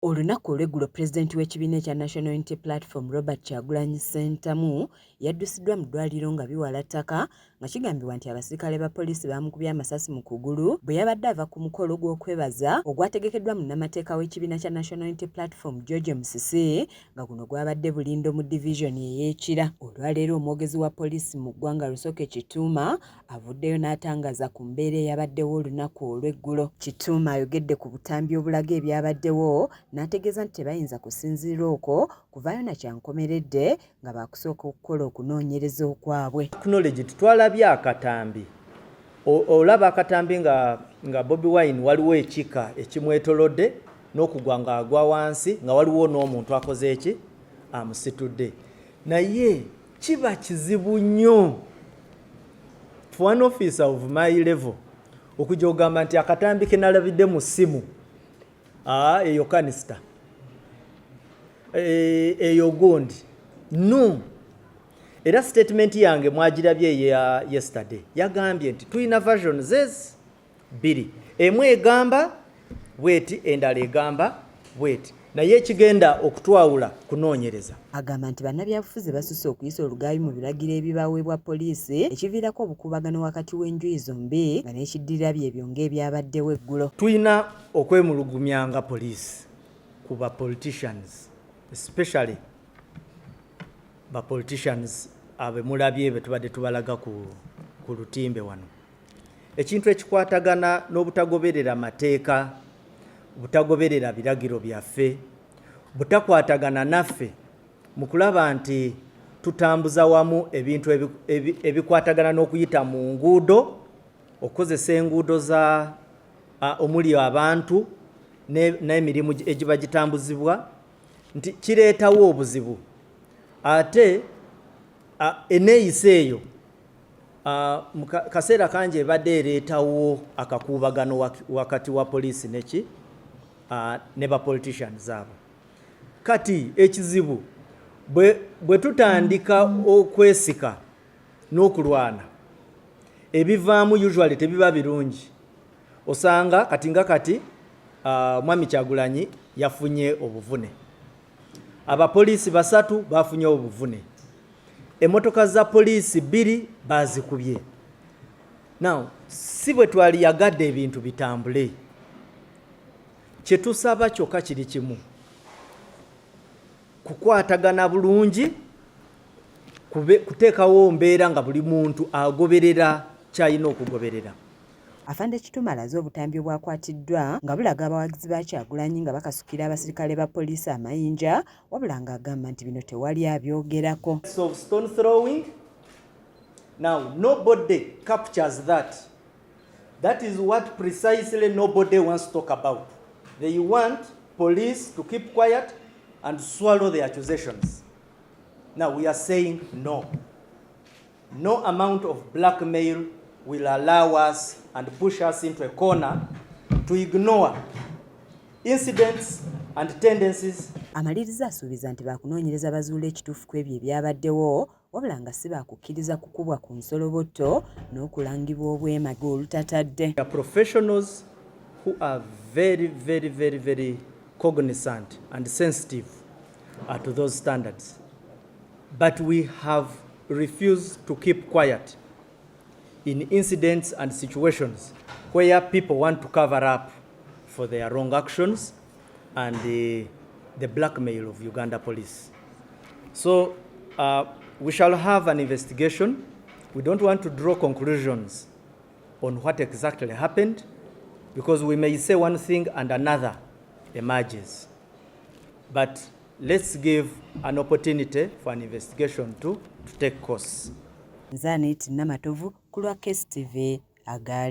Olunaku olw'eggulo pulezidenti w'ekibiina ekya National Unity Platform Robert Kyagulanyi Ssentamu yaddusiddwa mu ddwaliro nga biwala ttaka nga kigambibwa nti abasirikale ba poliisi baamukubye amasasi mu kugulu bwe yabadde ava ku mukolo gw'okwebaza ogwategekeddwa munnamateeka w'ekibiina kya National Unity Platform George Musisi nga guno gwabadde Bulindo mu divisioni ey'Ekira. Olwaleero omwogezi wa poliisi mu ggwanga Lusoke Kituuma avuddeyo n'atangaza ku mbeera eyabaddewo olunaku olw'eggulo. Kituuma ayogedde ku butambi obulaga ebyabaddewo n'ategeeza nti tebayinza kusinziira okwo kuvaayo na kyankomeredde nga baakusooka okukola okunoonyereza okwabwe. Acknowledge twalabye akatambi. Olaba akatambi nga Bobi Wine waliwo ekika ekimwetolodde n'okugwa nga agwa wansi nga waliwo n'omuntu akoze eki amusitudde. Naye kiba kizibu nnyo for an officer of my level okujja ogamba nti akatambi ke nalabidde mu ssimu eyo kanisita eyo gondi no. Era statement yange mwagirabye ya yesterday yagambye nti tulina versions bbiri, emu egamba bweti endala egamba bweti, naye ekigenda okutwawula kunoonyereza. Agamba nti bannabyabufuzi basusse okuyisa olugaabi mu biragiro ebibaweebwa poliisi ekiviirako obukuubagano wakati w'enjuyi zombi nga n'ekiddirira byebyo ng'ebyabaddewo eggulo. Tulina okwemulugumyanga poliisi ku ba politicians, especially ba politicians abe mulabye be tubadde tubalaga ku lutimbe wano. Ekintu ekikwatagana n'obutagoberera mateeka, butagoberera biragiro byaffe, butakwatagana naffe mu kulaba nti tutambuza wamu ebintu ebikwatagana n'okuyita mu nguudo, okukozesa enguudo za omuli abantu n'emirimu egiba gitambuzibwa, nti kireetawo obuzibu. Ate eneeyisa eyo mu kaseera kangi ebadde ereetawo akakuubagano wakati wa poliisi ne ba politicians abo. Kati ekizibu bwe tutandika okwesika n'okulwana, ebivaamu usually tebiba birungi. Osanga kati Mwami Kyagulanyi yafunye obuvune, abapoliisi 3 bafunye obuvune, emmotoka za poliisi 2 bazikubye. Now si bwe twali yagadde ebintu bitambule, kye tusaba kyokka kiri kimu: kukwatagana bulungi, kuteekawo mbeera nga buli muntu agoberera ky'alina okugoberera. Afande Kituuma alaze obutambi obwakwatiddwa nga bulaga abawagizi ba Kyagulanyi nga bakasukira abasirikale ba poliisi amayinja, wabula ng'agamba nti bino tewali abyogerako. Of stone throwing, now nobody captures that. That is what precisely nobody wants to talk about. They want police to keep quiet and swallow the accusations. Now we are saying no. No amount of blackmail will allow us and push us into a corner to ignore incidents and tendencies. Amaliriza asuubiza nti baakunoonyereza bazuula ekituufu ku ebyo ebyabaddewo, wabula nga si baakukkiriza kukubwa ku nsoloboto n'okulangibwa obwemage olutatadde. Professionals who are very, very, very, very cognizant and sensitive to those standards. But we have refused to keep quiet in incidents and situations where people want to cover up for their wrong actions and the blackmail of Uganda police. So we shall have an investigation. We don't want to draw conclusions on what exactly happened, because we may say one thing and another emerges. But let's give an opportunity for an investigation to take course. Nzanit Namatovu ku lwa KSTV Agaleero.